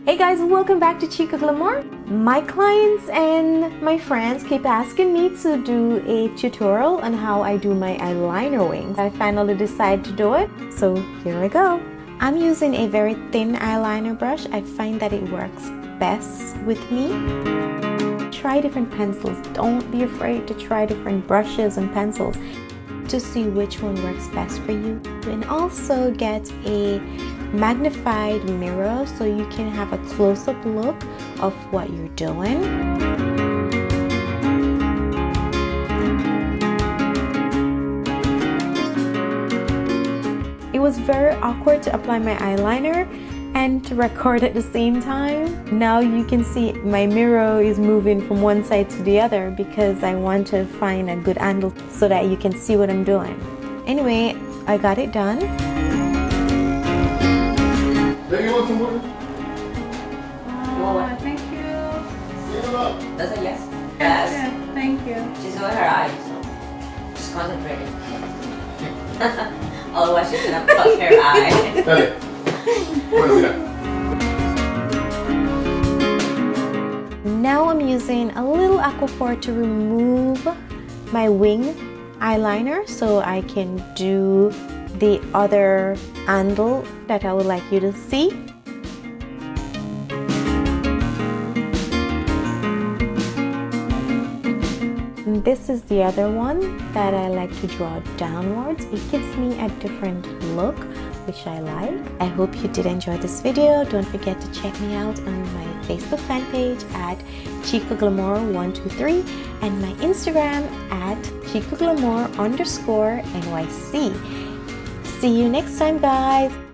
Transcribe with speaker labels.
Speaker 1: Hey guys, welcome back to Chica Glamour. My clients and my friends keep asking me to do a tutorial on how I do my eyeliner wings. I finally decided to do it, so here I go. I'm using a very thin eyeliner brush. I find that it works best with me. Try different pencils. Don't be afraid to try different brushes and pencils to see which one works best for you. And also get a magnified mirror so you can have a close-up look of what you're doing. It was very awkward to apply my eyeliner and to record at the same time. Now you can see my mirror is moving from one side to the other because I want to find a good angle so that you can see what I'm doing. Anyway, I got it done.
Speaker 2: Do you want some water?
Speaker 3: Thank you.
Speaker 4: That's a yes?
Speaker 3: Yes.
Speaker 4: Yes.
Speaker 3: Thank you.
Speaker 4: She's doing her eyes. She's concentrating. Otherwise she's gonna pluck her eye.
Speaker 2: Dale. Bueno, mira.
Speaker 1: Now I'm using a little Aquaphor to remove my wing eyeliner so I can do the other handle that I would like you to see. And this is the other one that I like to draw downwards. It gives me a different look, which I like. I hope you did enjoy this video. Don't forget to check me out on my Facebook fan page at Chica Glamour 123 and my Instagram at Chica Glamour _NYC. See you next time, guys.